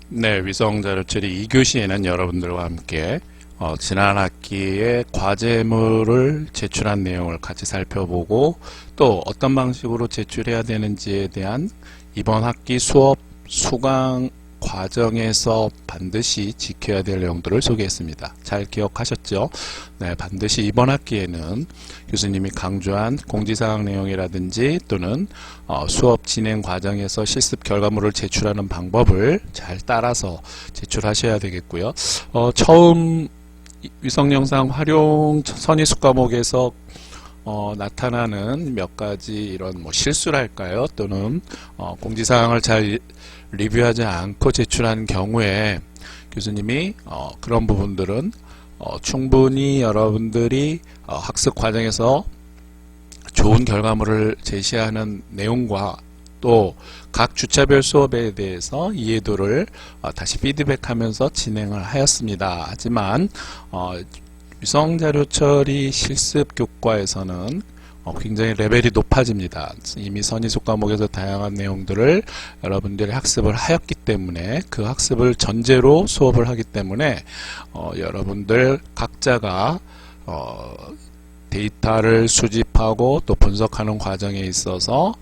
네, 위성자료처리 2교시에는 여러분들과 함께 지난 학기에 과제물을 제출한 내용을 같이 살펴보고 또 어떤 방식으로 제출해야 되는지에 대한 이번 학기 수업 수강 과정에서 반드시 지켜야 될 내용들을 소개했습니다. 잘 기억하셨죠? 네, 반드시 이번 학기에는 교수님이 강조한 공지사항 내용이라든지 또는 수업 진행 과정에서 실습 결과물을 제출하는 방법을 잘 따라서 제출하셔야 되겠고요. 처음 위성영상 활용 선의숙 과목에서 나타나는 몇 가지 이런 실수랄까요? 또는 공지사항을 잘 리뷰하지 않고 제출한 경우에 교수님이 그런 부분들은 충분히 여러분들이 학습 과정에서 좋은 결과물을 제시하는 내용과 또 각 주차별 수업에 대해서 이해도를 다시 피드백하면서 진행을 하였습니다. 하지만 위성자료 처리 실습 교과에서는 굉장히 레벨이 높아집니다. 이미 선의숙 과목에서 다양한 내용들을 여러분들이 학습을 하였기 때문에 그 학습을 전제로 수업을 하기 때문에 여러분들 각자가 데이터를 수집하고 또 분석하는 과정에 있어서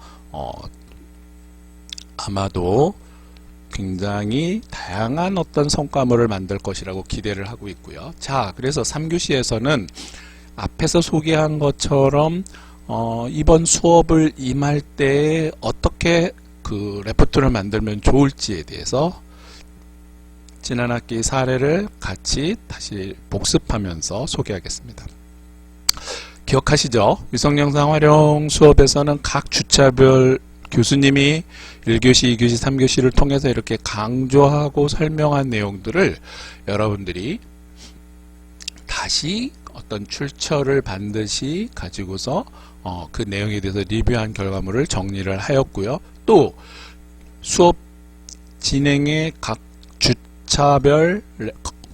아마도 굉장히 다양한 어떤 성과물을 만들 것이라고 기대를 하고 있고요. 자, 그래서 3교시에서는 앞에서 소개한 것처럼 이번 수업을 임할 때 어떻게 그 레포트를 만들면 좋을지에 대해서 지난 학기 사례를 같이 다시 복습하면서 소개하겠습니다. 기억하시죠? 위성영상 활용 수업에서는 각 주차별 교수님이 1교시, 2교시, 3교시를 통해서 이렇게 강조하고 설명한 내용들을 여러분들이 다시 어떤 출처를 반드시 가지고서 그 내용에 대해서 리뷰한 결과물을 정리를 하였고요. 또 수업 진행의 각 주차별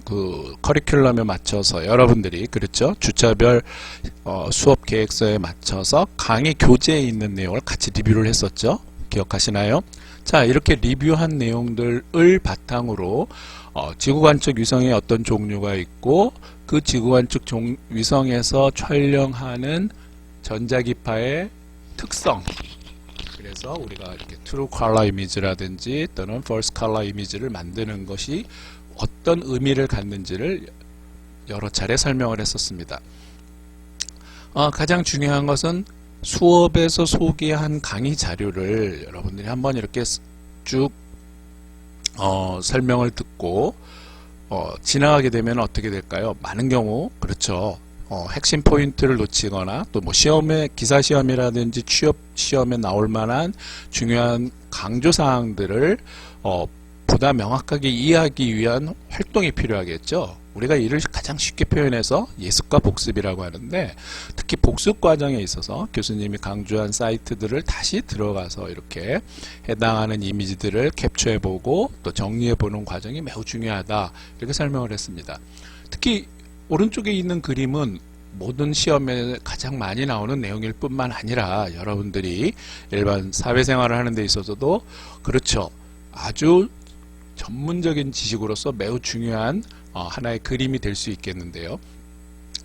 그 커리큘럼에 맞춰서 여러분들이 그렇죠? 주차별 수업 계획서에 맞춰서 강의 교재에 있는 내용을 같이 리뷰를 했었죠. 기억하시나요? 자, 이렇게 리뷰한 내용들을 바탕으로 지구관측 위성의 어떤 종류가 있고 그 지구관측 위성에서 촬영하는 전자기파의 특성, 그래서 우리가 이렇게 트루 컬러 이미지라든지 또는 false 컬러 이미지를 만드는 것이 어떤 의미를 갖는지를 여러 차례 설명을 했었습니다. 가장 중요한 것은 수업에서 소개한 강의 자료를 여러분들이 한번 이렇게 쭉 설명을 듣고 지나가게 되면 어떻게 될까요? 많은 경우 그렇죠. 핵심 포인트를 놓치거나 또 뭐 시험에 기사 시험이라든지 취업 시험에 나올 만한 중요한 강조 사항들을 보다 명확하게 이해하기 위한 활동이 필요하겠죠. 우리가 이를 가장 쉽게 표현해서 예습과 복습이라고 하는데 특히 복습 과정에 있어서 교수님이 강조한 사이트들을 다시 들어가서 이렇게 해당하는 이미지들을 캡처해보고 또 정리해보는 과정이 매우 중요하다, 이렇게 설명을 했습니다. 특히 오른쪽에 있는 그림은 모든 시험에 가장 많이 나오는 내용일 뿐만 아니라 여러분들이 일반 사회생활을 하는 데 있어서도 그렇죠, 아주 전문적인 지식으로서 매우 중요한 하나의 그림이 될 수 있겠는데요.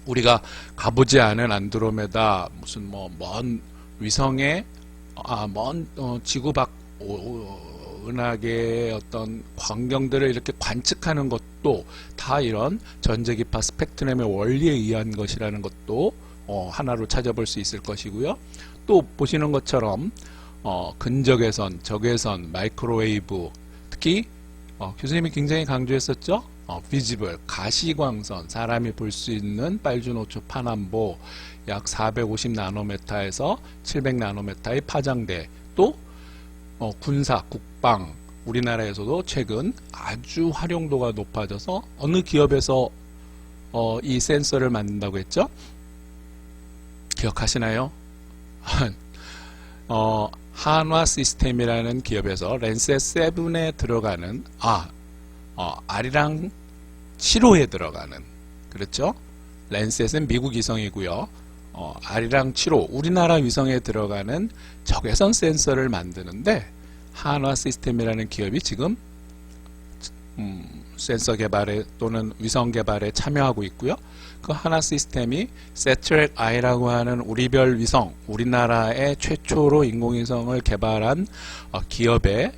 우리가 가보지 않은 안드로메다 무슨 먼 위성의 먼 지구 밖 은하계의 어떤 광경들을 이렇게 관측하는 것도 다 이런 전자기파 스펙트럼의 원리에 의한 것이라는 것도 하나로 찾아볼 수 있을 것이고요. 또 보시는 것처럼 근적외선, 적외선, 마이크로웨이브, 특히 교수님이 굉장히 강조했었죠. 비지블, 가시광선, 사람이 볼 수 있는 빨주노초 파남보 약 450 나노메타에서 700 나노메타의 파장대, 또 군사, 국방, 우리나라에서도 최근 아주 활용도가 높아져서 어느 기업에서 이 센서를 만든다고 했죠? 기억하시나요? 한화 시스템이라는 기업에서 랜셋 7에 들어가는 아리랑 7호에 들어가는, 그렇죠? 랜셋은 미국 위성이고요. 아리랑 7호 우리나라 위성에 들어가는 적외선 센서를 만드는데 한화 시스템이라는 기업이 지금 센서 개발에 또는 위성 개발에 참여하고 있고요. 그 하나 시스템이 세트랙 I라고 하는 우리별 위성, 우리나라의 최초로 인공위성을 개발한 기업을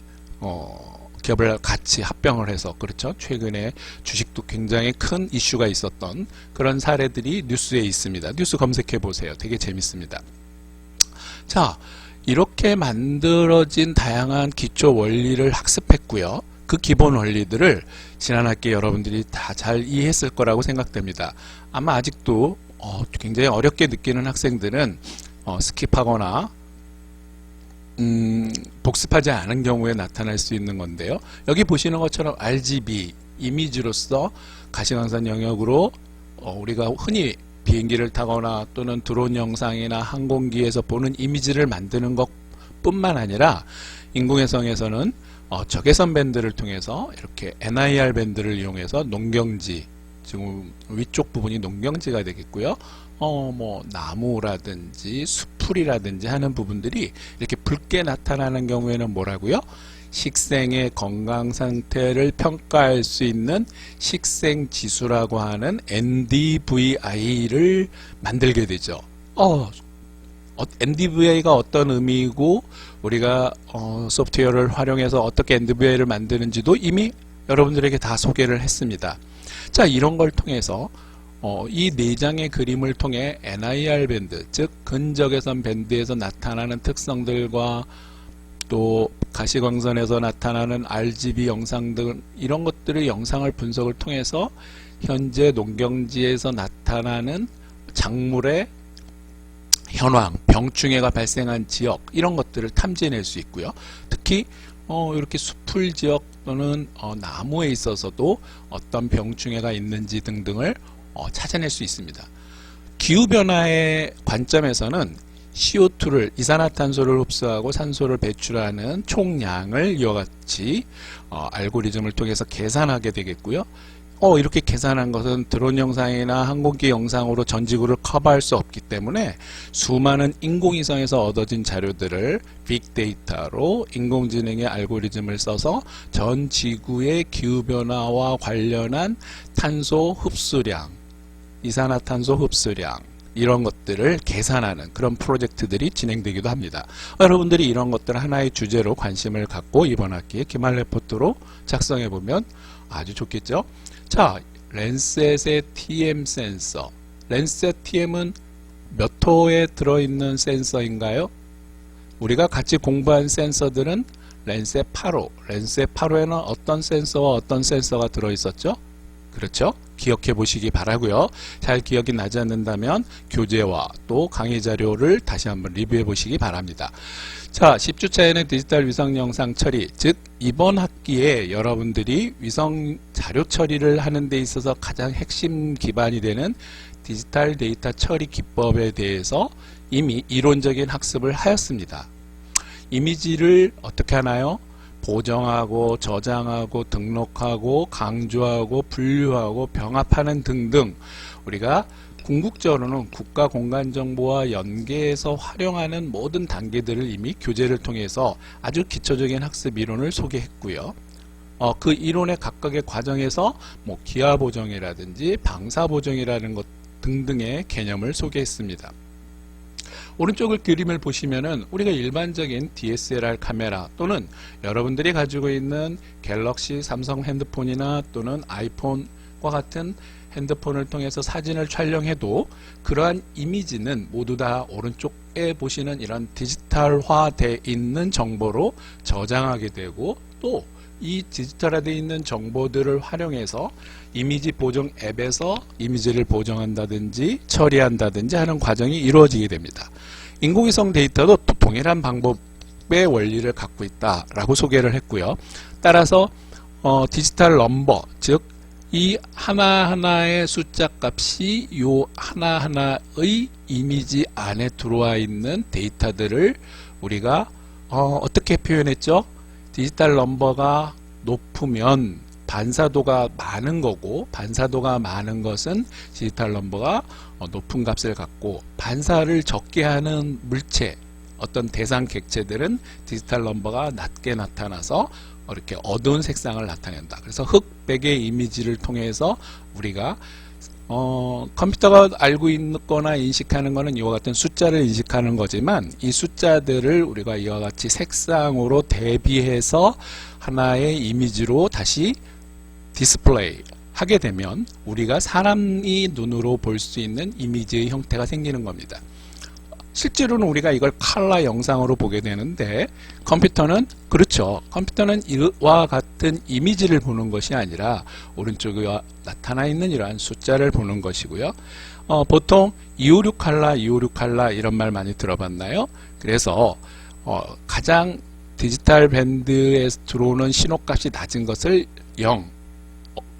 같이 합병을 해서, 그렇죠. 최근에 주식도 굉장히 큰 이슈가 있었던 그런 사례들이 뉴스에 있습니다. 뉴스 검색해 보세요. 되게 재밌습니다. 자, 이렇게 만들어진 다양한 기초 원리를 학습했고요. 그 기본 원리들을 지난 학기에 여러분들이 다 잘 이해했을 거라고 생각됩니다. 아마 아직도 굉장히 어렵게 느끼는 학생들은 스킵하거나 복습하지 않은 경우에 나타날 수 있는 건데요. 여기 보시는 것처럼 RGB 이미지로서 가시광선 영역으로 우리가 흔히 비행기를 타거나 또는 드론 영상이나 항공기에서 보는 이미지를 만드는 것 뿐만 아니라 인공위성에서는 적외선 밴드를 통해서 이렇게 NIR 밴드를 이용해서 농경지, 지금 위쪽 부분이 농경지가 되겠고요. 뭐 나무라든지 수풀이라든지 하는 부분들이 이렇게 붉게 나타나는 경우에는 뭐라고요? 식생의 건강 상태를 평가할 수 있는 식생지수라고 하는 NDVI를 만들게 되죠. NDVI가 어떤 의미이고 우리가 소프트웨어를 활용해서 어떻게 NDVI를 만드는지도 이미 여러분들에게 다 소개를 했습니다. 자, 이런 걸 통해서 이 4장의 그림을 통해 NIR 밴드, 즉 근적외선 밴드에서 나타나는 특성들과 또 가시광선에서 나타나는 RGB 영상 등 이런 것들의 영상을 분석을 통해서 현재 농경지에서 나타나는 작물의 현황, 병충해가 발생한 지역 이런 것들을 탐지해낼 수 있고요. 특히 이렇게 수풀 지역 또는 나무에 있어서도 어떤 병충해가 있는지 등등을 찾아낼 수 있습니다. 기후변화의 관점에서는 CO2를 이산화탄소를 흡수하고 산소를 배출하는 총량을 이와 같이 알고리즘을 통해서 계산하게 되겠고요. 이렇게 계산한 것은 드론 영상이나 항공기 영상으로 전 지구를 커버할 수 없기 때문에 수많은 인공위성에서 얻어진 자료들을 빅데이터로 인공지능의 알고리즘을 써서 전 지구의 기후변화와 관련한 탄소 흡수량, 이산화탄소 흡수량 이런 것들을 계산하는 그런 프로젝트들이 진행되기도 합니다. 여러분들이 이런 것들 하나의 주제로 관심을 갖고 이번 학기에 기말 레포트로 작성해 보면 아주 좋겠죠. 자, 랜셋의 TM 센서. 랜셋 TM은 몇 호에 들어있는 센서인가요? 우리가 같이 공부한 센서들은 랜셋 8호. 랜셋 8호에는 어떤 센서와 어떤 센서가 들어있었죠? 그렇죠? 기억해 보시기 바라고요. 잘 기억이 나지 않는다면 교재와 또 강의 자료를 다시 한번 리뷰해 보시기 바랍니다. 자, 10주차에는 디지털 위성 영상 처리, 즉 이번 학기에 여러분들이 위성 자료 처리를 하는 데 있어서 가장 핵심 기반이 되는 디지털 데이터 처리 기법에 대해서 이미 이론적인 학습을 하였습니다. 이미지를 어떻게 하나요? 보정하고 저장하고 등록하고 강조하고 분류하고 병합하는 등등 우리가 궁극적으로는 국가 공간정보와 연계해서 활용하는 모든 단계들을 이미 교재를 통해서 아주 기초적인 학습 이론을 소개했고요. 그 이론의 각각의 과정에서 뭐 기하 보정이라든지 방사 보정이라는 것 등등의 개념을 소개했습니다. 오른쪽을 그림을 보시면은 우리가 일반적인 DSLR 카메라 또는 여러분들이 가지고 있는 갤럭시 삼성 핸드폰이나 또는 아이폰과 같은 핸드폰을 통해서 사진을 촬영해도 그러한 이미지는 모두 다 오른쪽에 보시는 이런 디지털화되어 있는 정보로 저장하게 되고 또 이 디지털화되어 있는 정보들을 활용해서 이미지 보정 앱에서 이미지를 보정한다든지 처리한다든지 하는 과정이 이루어지게 됩니다. 인공위성 데이터도 동일한 방법의 원리를 갖고 있다라고 소개를 했고요. 따라서 디지털 넘버, 즉 이 하나하나의 숫자 값이 요 하나하나의 이미지 안에 들어와 있는 데이터들을 우리가 어떻게 표현했죠? 디지털 넘버가 높으면 반사도가 많은 거고 반사도가 많은 것은 디지털 넘버가 높은 값을 갖고 반사를 적게 하는 물체 어떤 대상 객체들은 디지털 넘버가 낮게 나타나서 이렇게 어두운 색상을 나타낸다. 그래서 흑백의 이미지를 통해서 우리가 컴퓨터가 알고 있거나 인식하는 것은 이와 같은 숫자를 인식하는 거지만 이 숫자들을 우리가 이와 같이 색상으로 대비해서 하나의 이미지로 다시 디스플레이 하게 되면 우리가 사람이 눈으로 볼 수 있는 이미지의 형태가 생기는 겁니다. 실제로는 우리가 이걸 컬러 영상으로 보게 되는데 컴퓨터는 그렇죠. 컴퓨터는 이와 같은 이미지를 보는 것이 아니라 오른쪽에 나타나 있는 이러한 숫자를 보는 것이고요. 보통 256 컬러, 256 컬러 이런 말 많이 들어봤나요? 그래서 가장 디지털 밴드에 들어오는 신호값이 낮은 것을 0,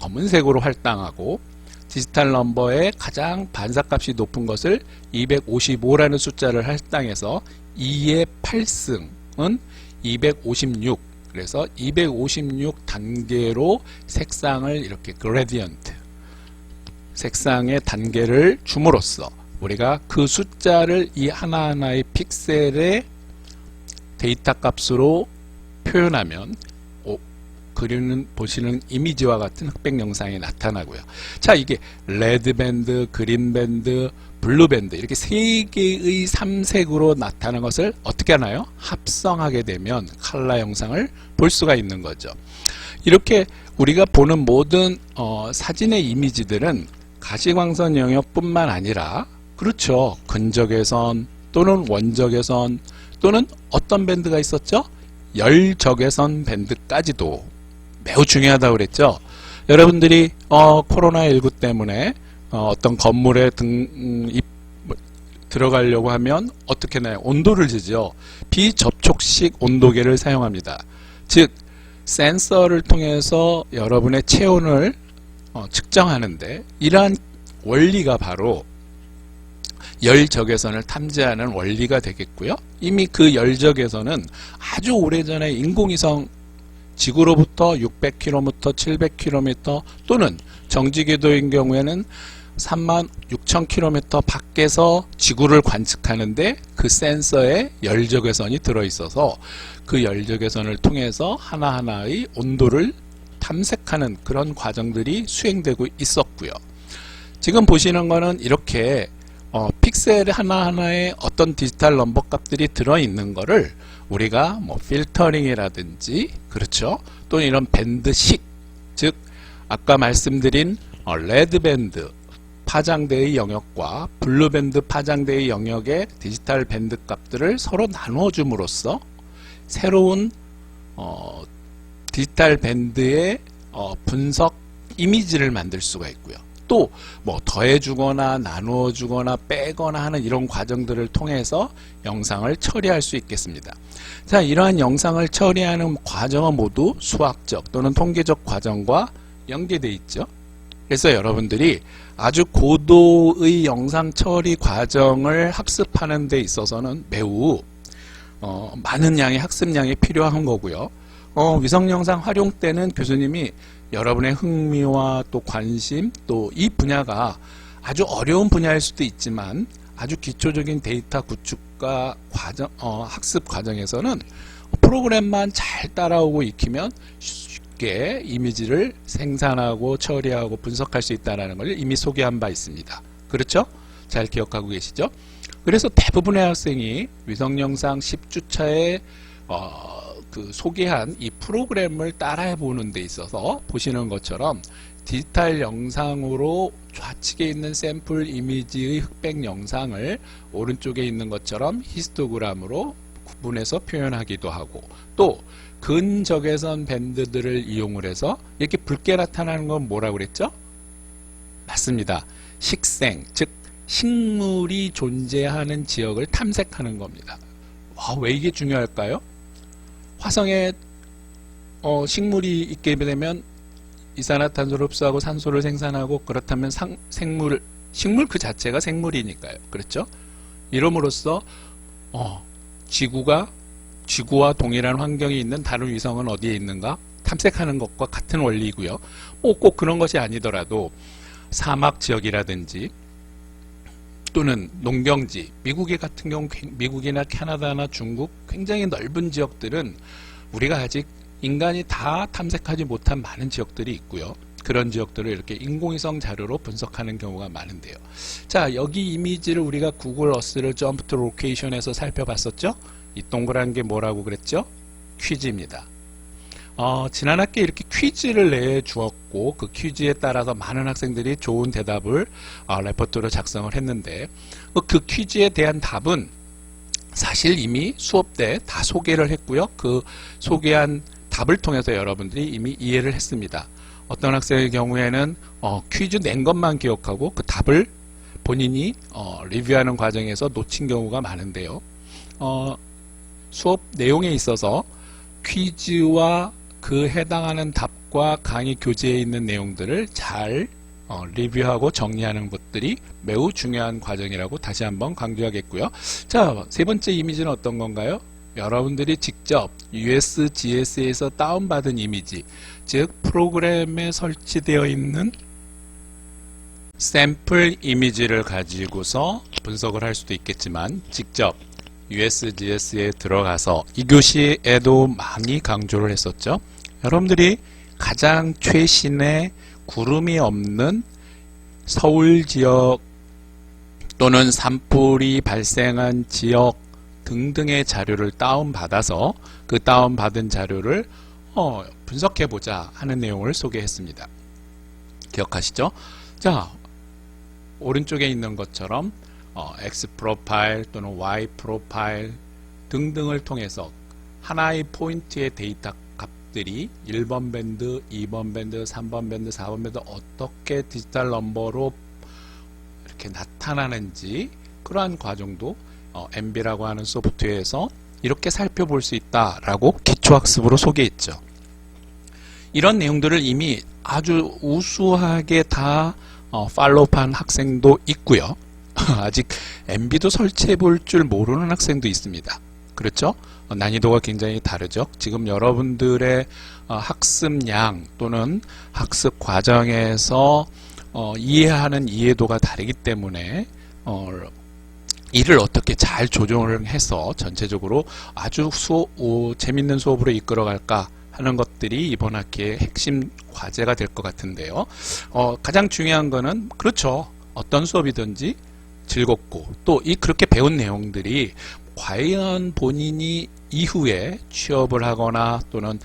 검은색으로 할당하고 디지털 넘버의 가장 반사값이 높은 것을 255라는 숫자를 할당해서 2의 8승은 256. 그래서 256 단계로 색상을 이렇게 그레디언트, 색상의 단계를 줌으로써 우리가 그 숫자를 이 하나하나의 픽셀의 데이터 값으로 표현하면 보시는 이미지와 같은 흑백 영상이 나타나고요. 자, 이게 레드 밴드, 그린 밴드, 블루 밴드 이렇게 세 개의 3색으로 나타나는 것을 어떻게 하나요? 합성하게 되면 컬러 영상을 볼 수가 있는 거죠. 이렇게 우리가 보는 모든 사진의 이미지들은 가시광선 영역뿐만 아니라 그렇죠. 근적외선 또는 원적외선 또는 어떤 밴드가 있었죠? 열적외선 밴드까지도 매우 중요하다고 그랬죠. 여러분들이 코로나19 때문에 어떤 건물에 들어가려고 하면 어떻게 해나요? 온도를 재죠. 비접촉식 온도계를 사용합니다. 즉 센서를 통해서 여러분의 체온을 측정하는데 이러한 원리가 바로 열적외선을 탐지하는 원리가 되겠고요. 이미 그 열적외선은 아주 오래전에 인공위성 지구로부터 600km, 700km 또는 정지궤도인 경우에는 36,000km 밖에서 지구를 관측하는데 그 센서에 열적외선이 들어있어서 그 열적외선을 통해서 하나하나의 온도를 탐색하는 그런 과정들이 수행되고 있었고요. 지금 보시는 거는 이렇게 픽셀 하나하나에 어떤 디지털 넘버 값들이 들어있는 거를 우리가 뭐 필터링이라든지 그렇죠. 또는 이런 밴드식, 즉 아까 말씀드린 레드 밴드 파장대의 영역과 블루 밴드 파장대의 영역의 디지털 밴드 값들을 서로 나누어 줌으로써 새로운 디지털 밴드의 분석 이미지를 만들 수가 있고요. 또 뭐 더해주거나 나누어주거나 빼거나 하는 이런 과정들을 통해서 영상을 처리할 수 있겠습니다. 자, 이러한 영상을 처리하는 과정은 모두 수학적 또는 통계적 과정과 연계되어 있죠. 그래서 여러분들이 아주 고도의 영상 처리 과정을 학습하는 데 있어서는 매우 많은 양의 학습량이 필요한 거고요. 위성영상 활용 때는 교수님이 여러분의 흥미와 또 관심 또 이 분야가 아주 어려운 분야일 수도 있지만 아주 기초적인 데이터 구축과 학습 과정에서는 프로그램만 잘 따라오고 익히면 쉽게 이미지를 생산하고 처리하고 분석할 수 있다는 걸 이미 소개한 바 있습니다. 그렇죠? 잘 기억하고 계시죠? 그래서 대부분의 학생이 위성영상 10주차에 소개한 이 프로그램을 따라해 보는 데 있어서 보시는 것처럼 디지털 영상으로 좌측에 있는 샘플 이미지의 흑백 영상을 오른쪽에 있는 것처럼 히스토그램으로 구분해서 표현하기도 하고 또 근적외선 밴드들을 이용을 해서 이렇게 붉게 나타나는 건 뭐라고 그랬죠? 맞습니다. 식생, 즉 식물이 존재하는 지역을 탐색하는 겁니다. 왜 이게 중요할까요? 화성에 식물이 있게 되면 이산화탄소를 흡수하고 산소를 생산하고 그렇다면 식물 그 자체가 생물이니까요. 그렇죠? 이름으로써 지구와 동일한 환경이 있는 다른 위성은 어디에 있는가 탐색하는 것과 같은 원리이고요. 꼭 그런 것이 아니더라도 사막 지역이라든지 또는 농경지, 미국의 같은 경우 미국이나 캐나다나 중국 굉장히 넓은 지역들은 우리가 아직 인간이 다 탐색하지 못한 많은 지역들이 있고요. 그런 지역들을 이렇게 인공위성 자료로 분석하는 경우가 많은데요. 자, 여기 이미지를 우리가 구글 어스를 점프 투 로케이션에서 살펴봤었죠? 이 동그란 게 뭐라고 그랬죠? 퀴즈입니다. 지난 학기에 이렇게 퀴즈를 내주었고 그 퀴즈에 따라서 많은 학생들이 좋은 대답을 레포트로 작성을 했는데 그 퀴즈에 대한 답은 사실 이미 수업 때 다 소개를 했고요. 그 소개한 답을 통해서 여러분들이 이미 이해를 했습니다. 어떤 학생의 경우에는 퀴즈 낸 것만 기억하고 그 답을 본인이 리뷰하는 과정에서 놓친 경우가 많은데요. 수업 내용에 있어서 퀴즈와 그 해당하는 답과 강의 교재에 있는 내용들을 잘 리뷰하고 정리하는 것들이 매우 중요한 과정이라고 다시 한번 강조하겠고요. 자, 세 번째 이미지는 어떤 건가요? 여러분들이 직접 USGS에서 다운받은 이미지, 즉 프로그램에 설치되어 있는 샘플 이미지를 가지고서 분석을 할 수도 있겠지만 직접 USGS에 들어가서 2교시에도 많이 강조를 했었죠. 여러분들이 가장 최신의 구름이 없는 서울 지역 또는 산불이 발생한 지역 등등의 자료를 다운받아서 그 다운받은 자료를 분석해보자 하는 내용을 소개했습니다. 기억하시죠? 자, 오른쪽에 있는 것처럼 X 프로파일 또는 Y 프로파일 등등을 통해서 하나의 포인트의 데이터 값들이 1번 밴드, 2번 밴드, 3번 밴드, 4번 밴드 어떻게 디지털 넘버로 이렇게 나타나는지 그러한 과정도 MB라고 하는 소프트웨어에서 이렇게 살펴볼 수 있다라고 기초학습으로 소개했죠. 이런 내용들을 이미 아주 우수하게 다 팔로우한 학생도 있고요. 아직 MB도 설치해 볼 줄 모르는 학생도 있습니다. 그렇죠? 난이도가 굉장히 다르죠. 지금 여러분들의 학습량 또는 학습 과정에서 이해하는 이해도가 다르기 때문에 이를 어떻게 잘 조정을 해서 전체적으로 아주 재밌는 수업으로 이끌어갈까 하는 것들이 이번 학기의 핵심 과제가 될 것 같은데요. 가장 중요한 거는 그렇죠. 어떤 수업이든지 즐겁고 또 그렇게 배운 내용들이 과연 본인이 이후에 취업을 하거나 또는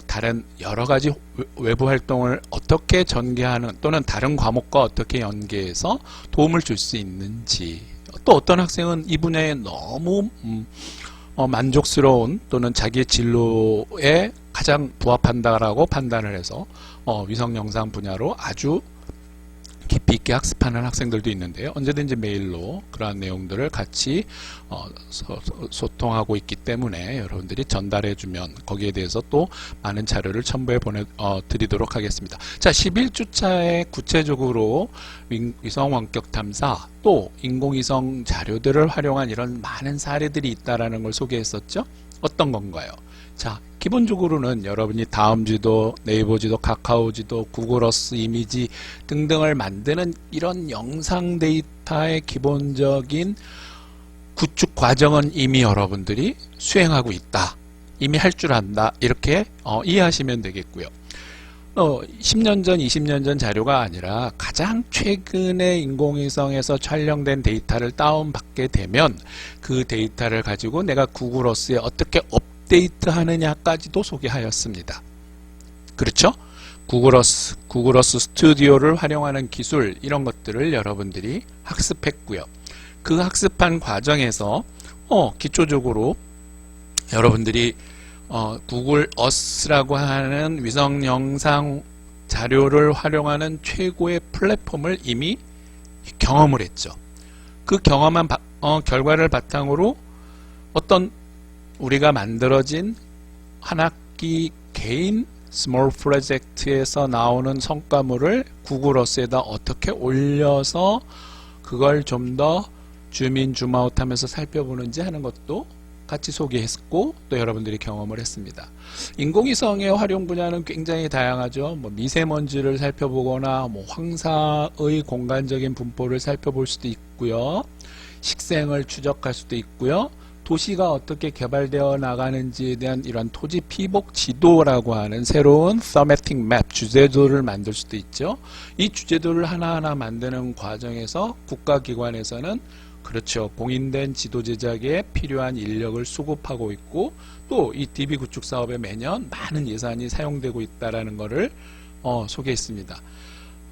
다른 여러 가지 외부 활동을 어떻게 전개하는 또는 다른 과목과 어떻게 연계해서 도움을 줄 수 있는지, 또 어떤 학생은 이 분야에 너무 만족스러운 또는 자기의 진로에 가장 부합한다라고 판단을 해서 위성 영상 분야로 아주 깊이 있게 학습하는 학생들도 있는데요. 언제든지 메일로 그러한 내용들을 같이 소통하고 있기 때문에 여러분들이 전달해주면 거기에 대해서 또 많은 자료를 첨부해 드리도록 하겠습니다. 자, 11주차에 구체적으로 위성 원격 탐사 또 인공위성 자료들을 활용한 이런 많은 사례들이 있다라는 걸 소개했었죠. 어떤 건가요? 자, 기본적으로는 여러분이 다음 지도, 네이버 지도, 카카오 지도, 구글 어스 이미지 등등을 만드는 이런 영상 데이터의 기본적인 구축 과정은 이미 여러분들이 수행하고 있다. 이미 할 줄 안다. 이렇게 이해하시면 되겠고요. 10년 전, 20년 전 자료가 아니라 가장 최근에 인공위성에서 촬영된 데이터를 다운받게 되면 그 데이터를 가지고 내가 구글 어스에 어떻게 업데이트 하느냐까지도 소개하였습니다. 그렇죠? 구글 어스 스튜디오를 활용하는 기술 이런 것들을 여러분들이 학습했고요. 그 학습한 과정에서 기초적으로 여러분들이 구글 어스라고 하는 위성 영상 자료를 활용하는 최고의 플랫폼을 이미 경험을 했죠. 그 경험한 결과를 바탕으로 어떤 우리가 만들어진 한 학기 개인 스몰 프로젝트에서 나오는 성과물을 구글 어스에다 어떻게 올려서 그걸 좀 더 줌인 줌아웃 하면서 살펴보는지 하는 것도 같이 소개했고 또 여러분들이 경험을 했습니다. 인공위성의 활용 분야는 굉장히 다양하죠. 미세먼지를 살펴보거나 황사의 공간적인 분포를 살펴볼 수도 있고요. 식생을 추적할 수도 있고요. 도시가 어떻게 개발되어 나가는지에 대한 이런 토지 피복 지도라고 하는 새로운 thematic map, 주제도를 만들 수도 있죠. 이 주제도를 하나하나 만드는 과정에서 국가기관에서는 그렇죠. 공인된 지도 제작에 필요한 인력을 수급하고 있고 또 이 DB 구축 사업에 매년 많은 예산이 사용되고 있다라는 것을 소개했습니다.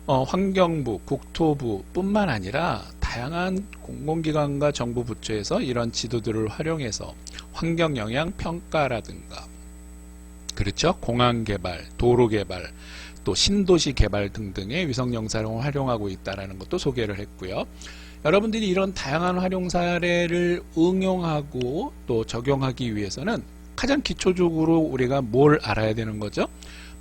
환경부, 국토부 뿐만 아니라 다양한 공공기관과 정부 부처에서 이런 지도들을 활용해서 환경영향평가라든가 그렇죠? 공항개발, 도로개발, 또 신도시 개발 등등의 위성영상을 활용하고 있다는 것도 소개를 했고요. 여러분들이 이런 다양한 활용 사례를 응용하고 또 적용하기 위해서는 가장 기초적으로 우리가 뭘 알아야 되는 거죠?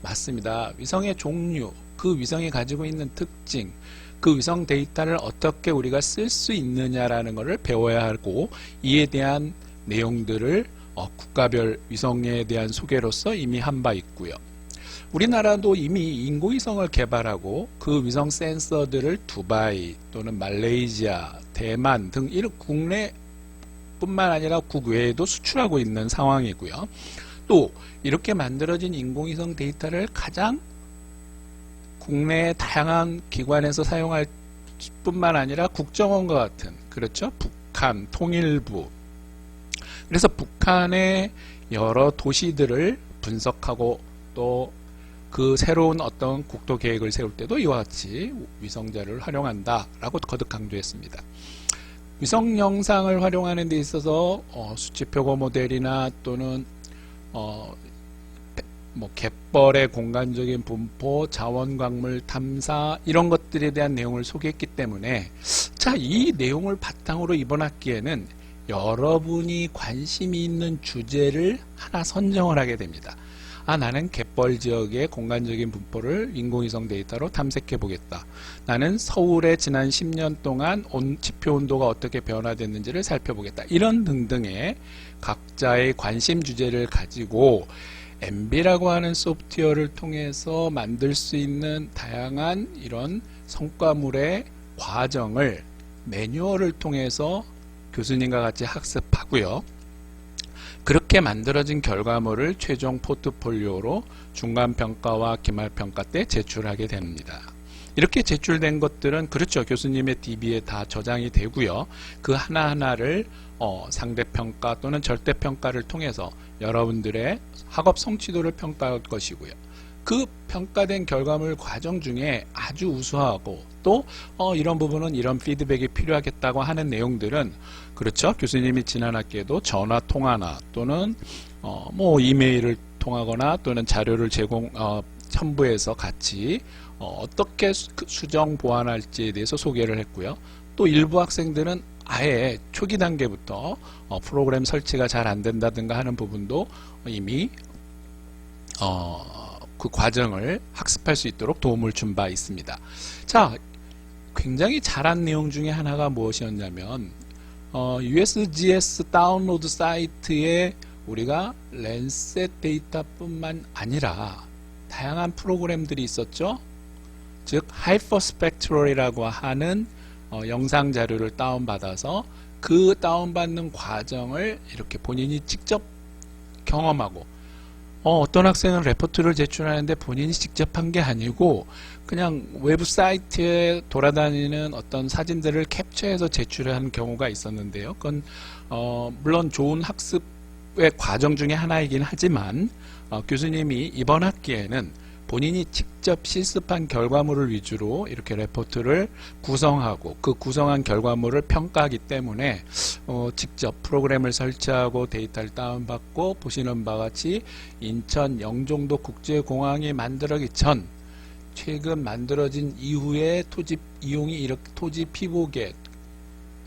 맞습니다. 위성의 종류, 그 위성이 가지고 있는 특징, 그 위성 데이터를 어떻게 우리가 쓸 수 있느냐라는 것을 배워야 하고 이에 대한 내용들을 국가별 위성에 대한 소개로서 이미 한 바 있고요. 우리나라도 이미 인공위성을 개발하고 그 위성 센서들을 두바이 또는 말레이시아, 대만 등 이런 국내뿐만 아니라 국외에도 수출하고 있는 상황이고요. 또 이렇게 만들어진 인공위성 데이터를 가장 국내 다양한 기관에서 사용할 뿐만 아니라 국정원과 같은 그렇죠? 북한, 통일부 그래서 북한의 여러 도시들을 분석하고 또 그 새로운 어떤 국도 계획을 세울 때도 이와 같이 위성 자료를 활용한다라고 거듭 강조했습니다. 위성 영상을 활용하는 데 있어서 수치표고 모델이나 또는 갯벌의 공간적인 분포, 자원광물 탐사 이런 것들에 대한 내용을 소개했기 때문에 자, 이 내용을 바탕으로 이번 학기에는 여러분이 관심이 있는 주제를 하나 선정을 하게 됩니다. 나는 갯벌 지역의 공간적인 분포를 인공위성 데이터로 탐색해 보겠다. 나는 서울의 지난 10년 동안 지표 온도가 어떻게 변화됐는지를 살펴보겠다. 이런 등등의 각자의 관심 주제를 가지고 MB라고 하는 소프트웨어를 통해서 만들 수 있는 다양한 이런 성과물의 과정을 매뉴얼을 통해서 교수님과 같이 학습하고요. 그렇게 만들어진 결과물을 최종 포트폴리오로 중간평가와 기말평가 때 제출하게 됩니다. 이렇게 제출된 것들은 그렇죠. 교수님의 DB에 다 저장이 되고요. 그 하나하나를 상대평가 또는 절대평가를 통해서 여러분들의 학업 성취도를 평가할 것이고요. 그 평가된 결과물 과정 중에 아주 우수하고 또 이런 부분은 이런 피드백이 필요하겠다고 하는 내용들은 그렇죠. 교수님이 지난 학기에도 전화 통화나 또는 이메일을 통하거나 또는 자료를 첨부해서 같이 어떻게 수정 보완할지에 대해서 소개를 했고요. 또 일부 학생들은 아예 초기 단계부터 프로그램 설치가 잘 안 된다든가 하는 부분도 이미 그 과정을 학습할 수 있도록 도움을 준 바 있습니다. 자, 굉장히 잘한 내용 중에 하나가 무엇이었냐면 USGS 다운로드 사이트에 우리가 랜셋 데이터뿐만 아니라 다양한 프로그램들이 있었죠. 즉 하이퍼스펙트럴이라고 하는 영상 자료를 다운받아서 그 다운받는 과정을 이렇게 본인이 직접 경험하고 어떤 학생은 레포트를 제출하는데 본인이 직접 한 게 아니고 그냥 외부 사이트에 돌아다니는 어떤 사진들을 캡처해서 제출한 경우가 있었는데요. 그건 물론 좋은 학습의 과정 중에 하나이긴 하지만 교수님이 이번 학기에는 본인이 직접 실습한 결과물을 위주로 이렇게 레포트를 구성하고 그 구성한 결과물을 평가하기 때문에 직접 프로그램을 설치하고 데이터를 다운받고 보시는 바와 같이 인천 영종도 국제공항이 만들어지기 전 최근 만들어진 이후에 토지 이용이 이렇게 토지 피복의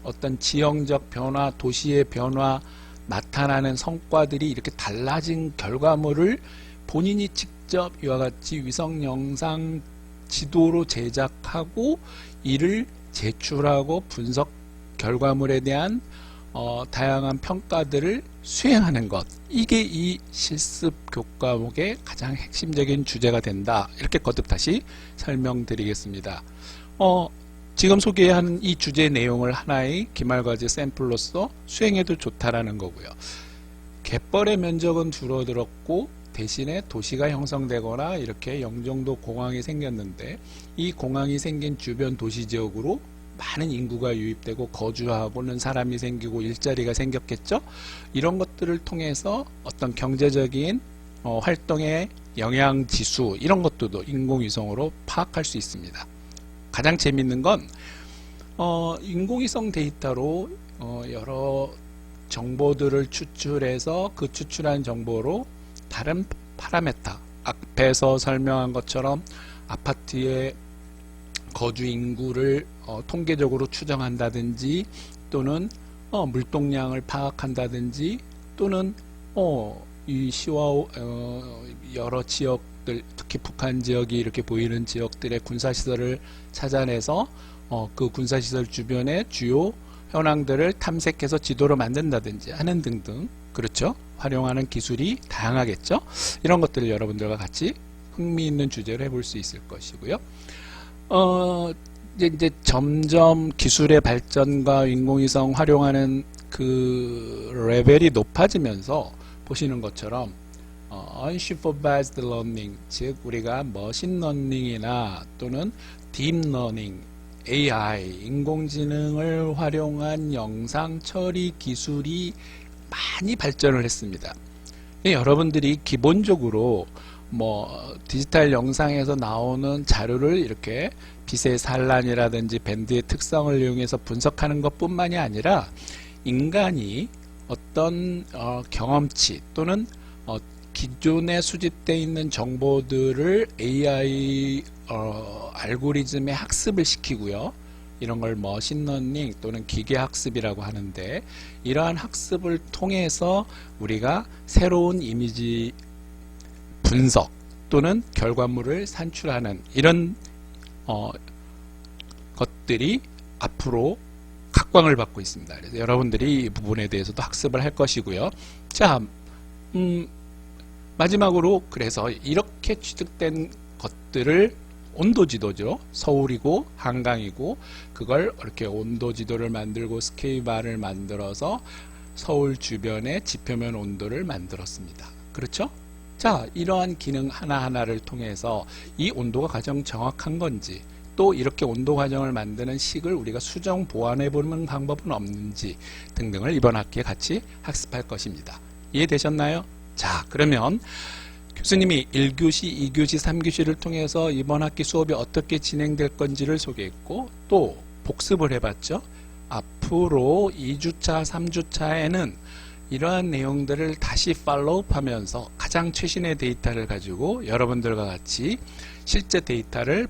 어떤 지형적 변화, 도시의 변화 나타나는 성과들이 이렇게 달라진 결과물을 본인이 직접 이와 같이 위성 영상 지도로 제작하고 이를 제출하고 분석 결과물에 대한 다양한 평가들을 수행하는 것, 이게 이 실습 교과목의 가장 핵심적인 주제가 된다. 이렇게 거듭 다시 설명드리겠습니다. 지금 소개한 이 주제 내용을 하나의 기말과제 샘플로서 수행해도 좋다라는 거고요. 갯벌의 면적은 줄어들었고 대신에 도시가 형성되거나 이렇게 영종도 공항이 생겼는데 이 공항이 생긴 주변 도시 지역으로 많은 인구가 유입되고 거주하고는 사람이 생기고 일자리가 생겼겠죠. 이런 것들을 통해서 어떤 경제적인 활동의 영향지수 이런 것들도 인공위성으로 파악할 수 있습니다. 가장 재밌는 건 인공위성 데이터로 여러 정보들을 추출해서 그 추출한 정보로 다른 파라메타 앞에서 설명한 것처럼 아파트의 거주 인구를 통계적으로 추정한다든지 또는 물동량을 파악한다든지 또는 이 시와 여러 지역들 특히 북한 지역이 이렇게 보이는 지역들의 군사시설을 찾아내서 그 군사시설 주변의 주요 현황들을 탐색해서 지도로 만든다든지 하는 등등 그렇죠. 활용하는 기술이 다양하겠죠. 이런 것들을 여러분들과 같이 흥미있는 주제로 해볼 수 있을 것이고요. 이제 점점 기술의 발전과 인공위성 활용하는 그 레벨이 높아지면서 보시는 것처럼 unsupervised learning, 즉 우리가 머신러닝이나 또는 딥러닝, AI, 인공지능을 활용한 영상 처리 기술이 많이 발전을 했습니다. 여러분들이 기본적으로 디지털 영상에서 나오는 자료를 이렇게 빛의 산란이라든지 밴드의 특성을 이용해서 분석하는 것뿐만이 아니라 인간이 어떤 경험치 또는 기존에 수집되어 있는 정보들을 AI 알고리즘에 학습을 시키고요. 이런 걸 머신러닝 또는 기계학습이라고 하는데 이러한 학습을 통해서 우리가 새로운 이미지 분석 또는 결과물을 산출하는 이런 것들이 앞으로 각광을 받고 있습니다. 그래서 여러분들이 이 부분에 대해서도 학습을 할 것이고요. 자, 마지막으로 그래서 이렇게 취득된 것들을 온도지도죠. 서울이고 한강이고 그걸 이렇게 온도지도를 만들고 스케일바를 만들어서 서울 주변의 지표면 온도를 만들었습니다. 그렇죠? 자, 이러한 기능 하나하나를 통해서 이 온도가 가장 정확한 건지 또 이렇게 온도 과정을 만드는 식을 우리가 수정 보완해 보는 방법은 없는지 등등을 이번 학기에 같이 학습할 것입니다. 이해되셨나요? 자, 그러면 교수님이 1교시, 2교시, 3교시를 통해서 이번 학기 수업이 어떻게 진행될 건지를 소개했고 또 복습을 해봤죠. 앞으로 2주차, 3주차에는 이러한 내용들을 다시 팔로우하면서 가장 최신의 데이터를 가지고 여러분들과 같이 실제 데이터를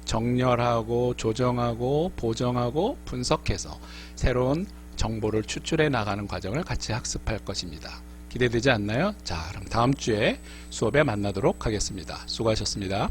정렬하고 조정하고 보정하고 분석해서 새로운 정보를 추출해 나가는 과정을 같이 학습할 것입니다. 기대되지 않나요? 자, 그럼 다음 주에 수업에 만나도록 하겠습니다. 수고하셨습니다.